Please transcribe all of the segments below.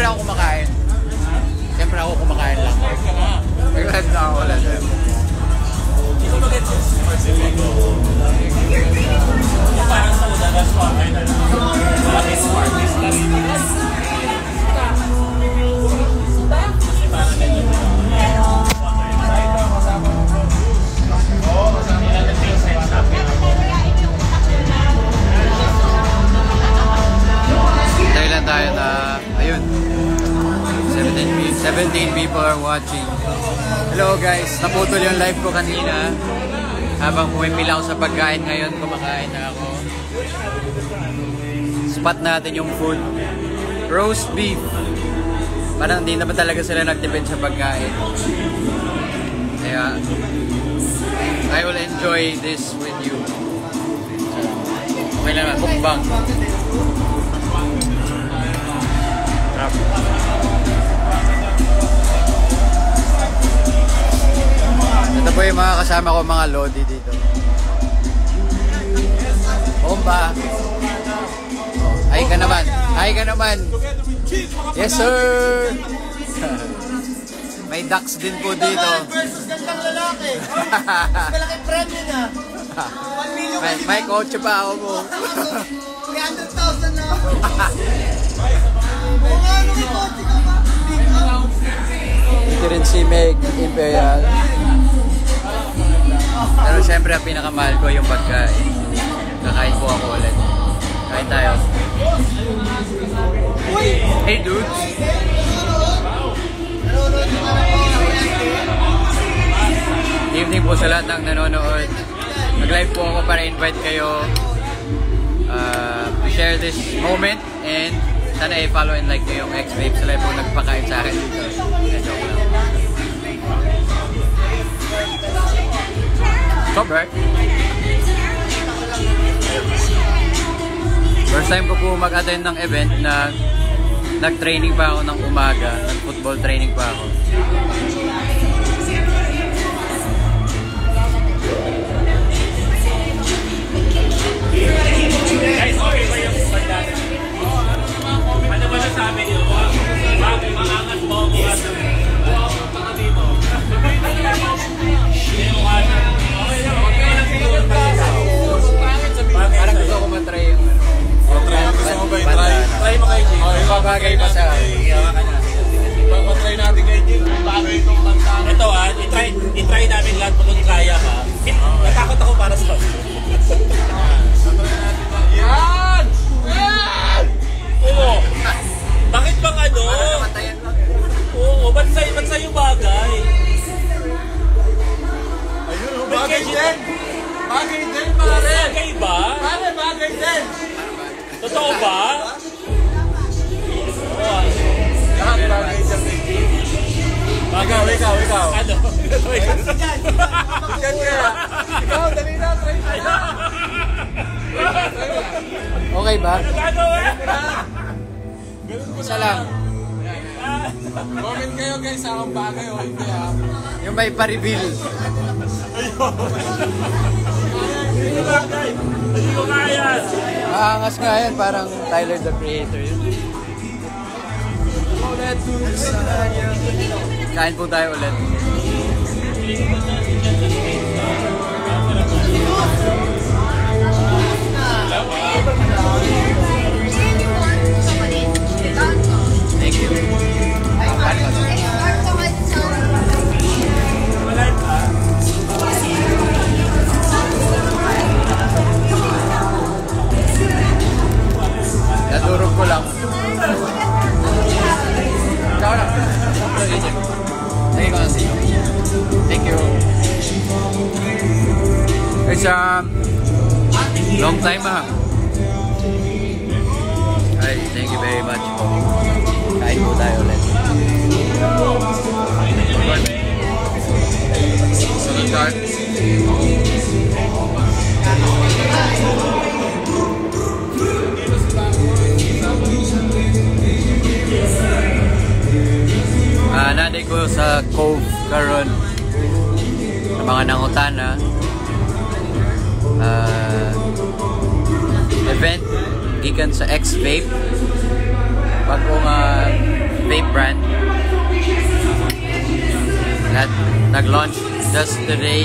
ako kumakain. Siyempre ako kumakain lang. Nag-live na ako ulit. Parang sa udagas ko ay na lang. Bakit smart is kasi parang medyo tayo lang tayo na, ayun, 17 people are watching. Hello guys, naputol yung live ko kanina. Habang pumipila ako sa pagkain ngayon, kumakain na ako. Spot natin yung food. Roast beef. Parang hindi naman talaga sila nagtipid sa pagkain. Kaya, I will enjoy this with you. Okay naman, mukbang. Ito po yung mga kasama ko, mga lodi dito. Bomba! Ay ka naman! Ay ka naman! Yes sir! May ducks din po dito. Versus gandang lalaki. Malaki premium na. 1 million. May kotse pa ako mo. 300,000 na ako. Kung ano may kotse ka pa? Dito rin si Meg Imperial. Pero syempre ang pinakamahal ko yung pagkain. Kakain po ako ulit. Kain tayo. Hey dude! Evening po sa lahat ng nanonood. Nag-live po ako para invite kayo to share this moment and sana i-follow and like nyo yung ex-babe. Sila po nagpakain sa akin dito. Joke lang. Cover. First time ko po mag-attend ng event na nag-training pa ako ng umaga. Nag-football training pa ako. guys, okay ba yung pagdaan? Ano ba nasabi niyo? Bagay, maangas mo ako. Baka dito. Parang gusto ko matry yung Gusto mo ba i-try? Try mo kay Jim. Ibabagay pa sa Ipapatry natin kay Jim. Bagay itong bantaan. Ito i-try namin lahat kung kaya ka. Natakot ako para sa Yan! Yan! Oo. Bakit bang ano? Oo, ba't sa'yo bagay? Ayun, bagay din! Bagay din, pare! Bagay ba? Pare, bagay din! Totoo ba? Oo. Lahat bagay dyan kay Jim. Ikaw. Ano? Diyan kaya. Ikaw, dali na, try na. okay ba? Gagawin? Isa lang. Comment kayo guys sa akong bagay o hindi ha. Yung may pa-reveal. Hindi ko kaya. Maangas nga yan, parang Tyler the Creator yun. Kain po tayo ulit. Thank you. Nadurog ko lang. Ikaw lang. Lagi ko na sa'yo. Thank you. It's long time ha. Ay, thank you very much po. Kain po tayo ulit. Start. Naday ko sa Cove karon ng mga nangutana event gikan sa X-Vape bagong vape brand that nag-launch just today.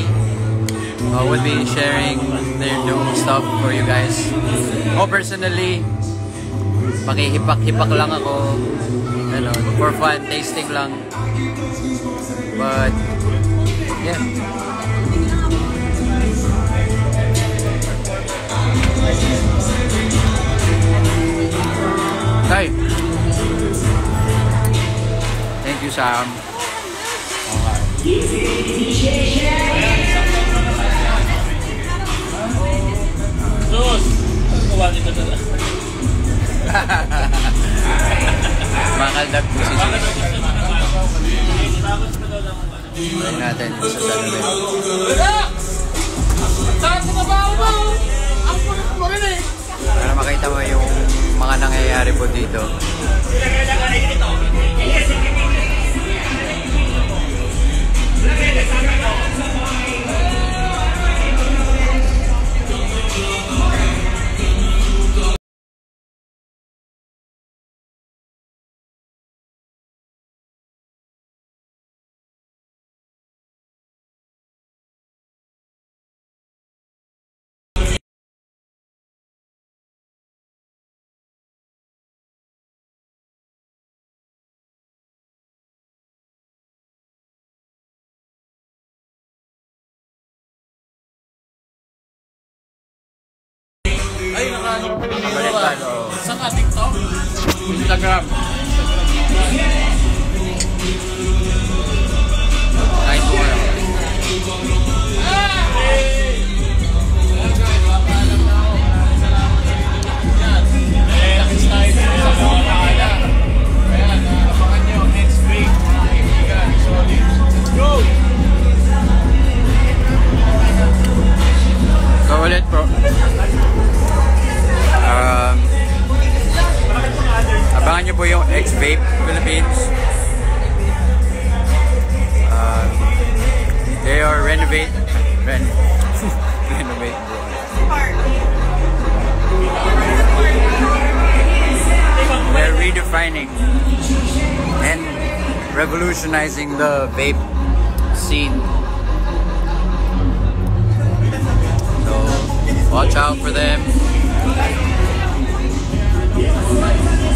We'll be sharing their new stuff for you guys. Personally, pakihipak-hipak lang ako. Ano, for fun, tasting lang. But, yeah. Hi. Thank you, Sam. Sus! Kuha dito na. Makaldag po si Sus. Try natin sa salamin. Saan sa babaw mo? Ang pulit mo rin eh. Para makita mo yung mga nangyayari po dito. Ay, Balik pa, no? Saan ka? TikTok? Instagram. Kahit po kayo. Takis tayo sa mga nakala. Ayan, abangan nyo. Next week, mga kaibigan. Solid. Let's go! So ulit bro. Abangan nyo po yung X-Vape Philippines. They are renovate. Renovate. They're redefining and revolutionizing the vape scene. So watch out for them.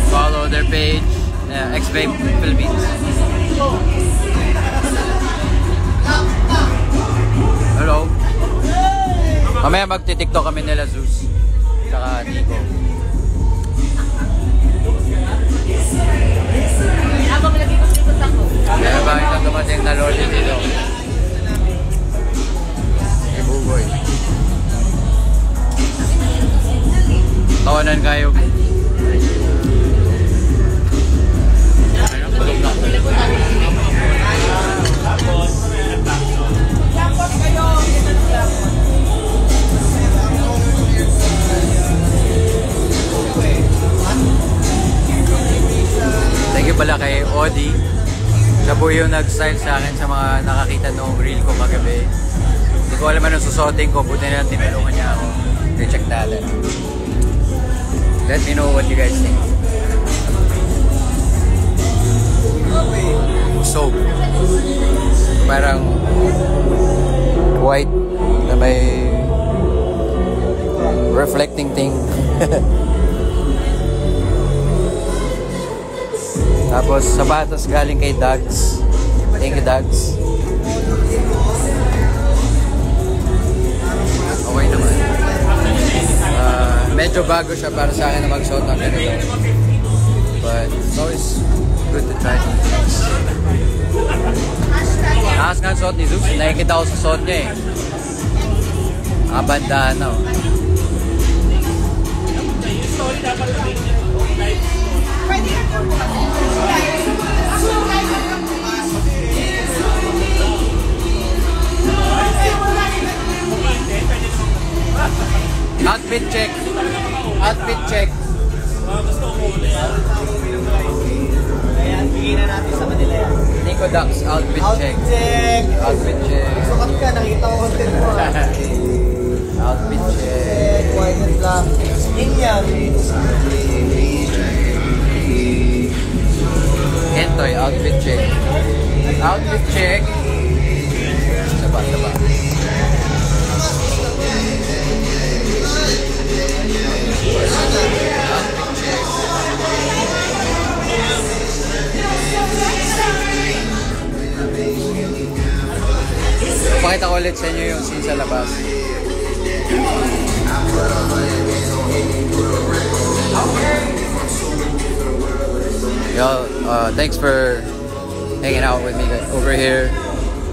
Follow their page, X-Vape Philippines. Hello. Mamaya magti-TikTok kami nila Zeus. Tsaka Nico. Kaya ba isang dumating na lord dito? Ibugoy. Tawanan kayo. Thank you pala kay Odi. Siya po yung nag-style sa akin sa mga nakakita noong reel ko kagabi. Hindi ko alam anong susuotin ko. Buti na lang tinulungan niya ako. I-check natin. Let me know what you guys think. Soap. Parang white na may reflecting thing. Tapos sapatos galing kay Dags. Thank you, Dags. Okay naman. Medyo bago siya para sa akin na magsuot ng ganito. But it's always good to try some things. Nakas nga suot ni Zeus. Nakikita ko sa suot niya eh. Abandahan na oh. Outfit check. Outfit check. Ayan, bigyan na natin sa kanila yan. Nico Dax, outfit check. Check! Outfit check. Sukat ka, nakita ko content mo. Outfit check. White and black. Yun yan. Outfit check. Outfit check. Saba. Pakita ko ulit sa inyo yung scene sa labas. Yo, thanks for hanging out with me over here.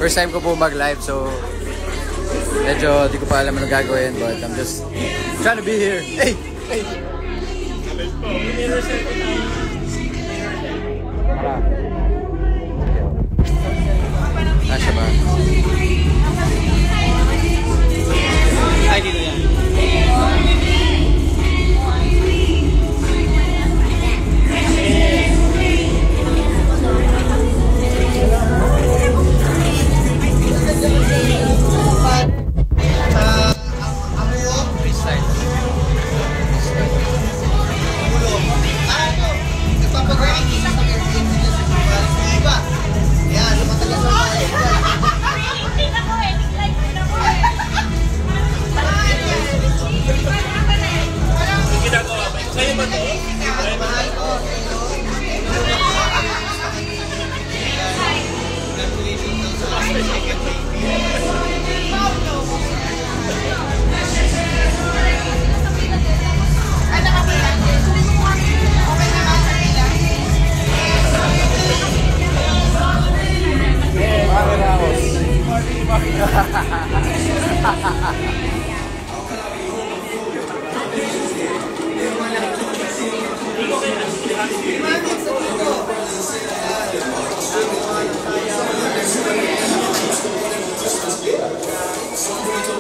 First time ko po mag-live, so medyo di ko pa alam ano gagawin, but I'm just trying to be here. Hey! Tara. Kasya ba? Ay, dito yan.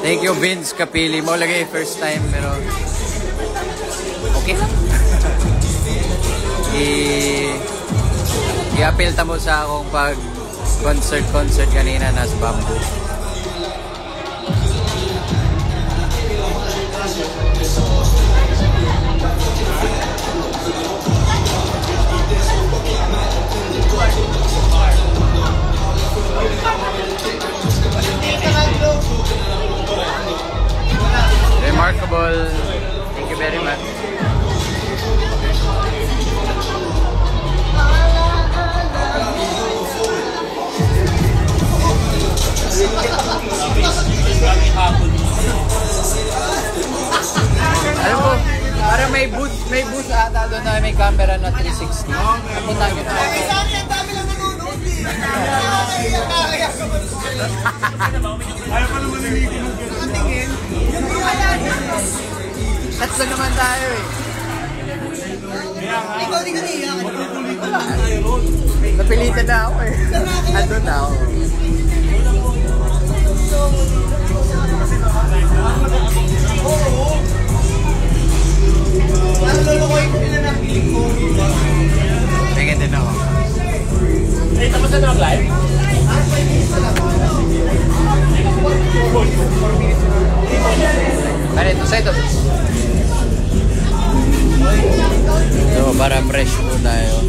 Thank you, Vince Kapili. Mo lagi first time, pero okay lang. I-appeal ta mo sa akong pag concert kanina nasa Bamboo. Remarkable. Thank you very much. Alam mo, parang may booth ata doon na may camera na 360. Napunta nyo na. Ang dami lang nanonood eh. Ayaw pa naman naliginog yun. Tingin. Yung wala. Tatlo naman tayo eh. Ikaw di ka niya. Napilitan na ako eh. Andun na ako. Nalulukoy ko nila ng piling ko. Tingin din ako. Ay, tapos na mag-live? Ano ito? Sa ito? So, para fresh po tayo.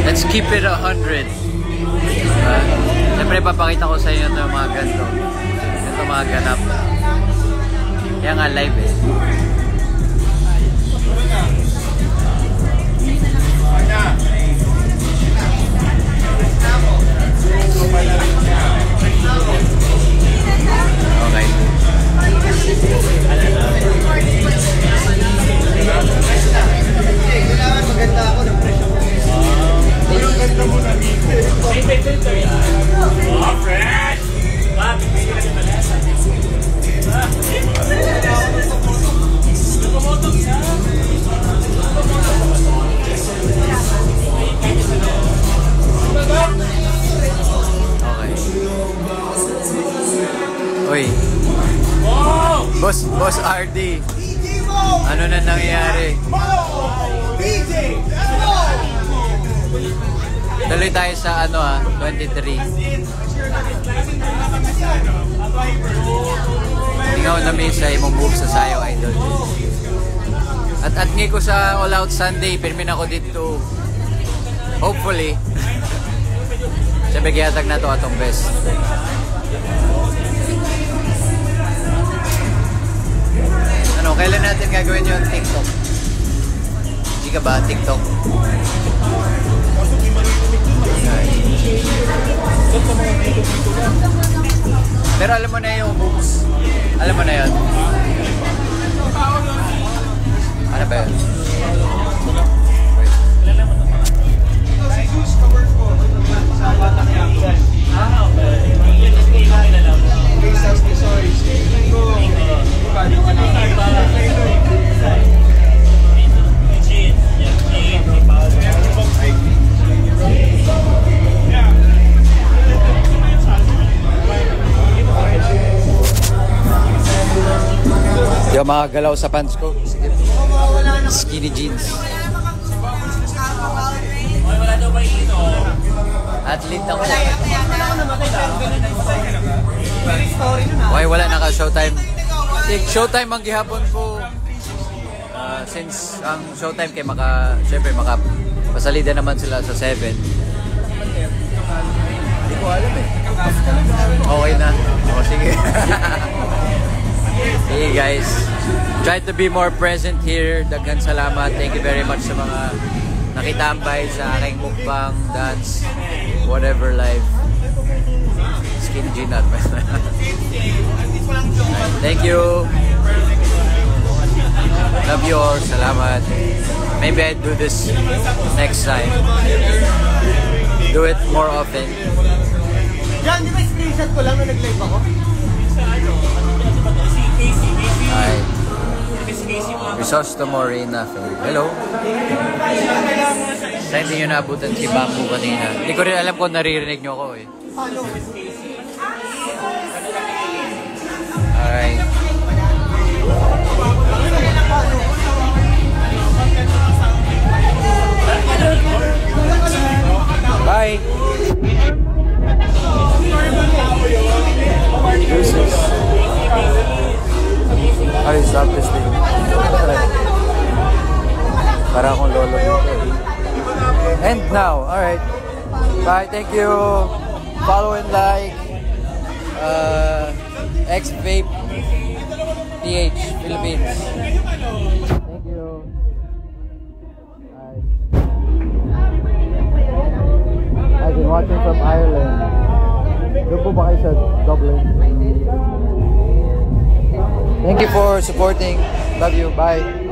Let's keep it 100. Siyempre, papakita ko sa inyo ito yung mga ganito. Ito mga ganap. Kaya nga live eh. Okay. Kailangan maganda ako ng presyo. Pero ganda mo na dito. Oh, fresh! Bibigyan ka naman yan. Lukumotog siya. Okay. Uy. Wow! Boss RD. DJ mo! Ano na nangyayari? DJ! Ano? Tuloy tayo sa 23. Tingaw na may sa imong move sa sayo, idol. At ngi ko sa All Out Sunday, pirmin ako dito. Hopefully. Sabi kiyatag na to atong best. Ano, kailan natin gagawin yung TikTok? Hindi ka ba TikTok? Pero alam mo na yung moves. Alam mo na yun. Ano ba yun? Yung mga galaw sa pants ko. Sige. Skinny jeans. Wala daw ba ito? Athlete ako. Okay, wala naka showtime. Showtime ang gihapon ko. Since ang showtime kay syempre pasalida naman sila sa 7. Hindi ko alam eh. Okay na. O sige. Hey guys, try to be more present here. Daghan salamat. Thank you very much sa mga nakitambay sa aking mukbang, dance, whatever live. Skinny G nut. Thank you. Love you all. Salamat. Maybe I do this next time. Do it more often. Jan, di ba screenshot ko lang na nag-live ako? Hi. Crisostomo Reyna. Hello. Sa hindi nyo naabutan si Bamboo kanina. Hindi ko rin alam kung naririnig nyo ako eh. Alright. Bye. Ay, stop this thing. Para akong lolo dito. And now, alright. Bye, thank you. Follow and like. X-Vape PH Philippines. Thank you. Bye. I've been watching from Ireland. Doon po ba kayo sa Dublin? Thank you for supporting. Love you. Bye.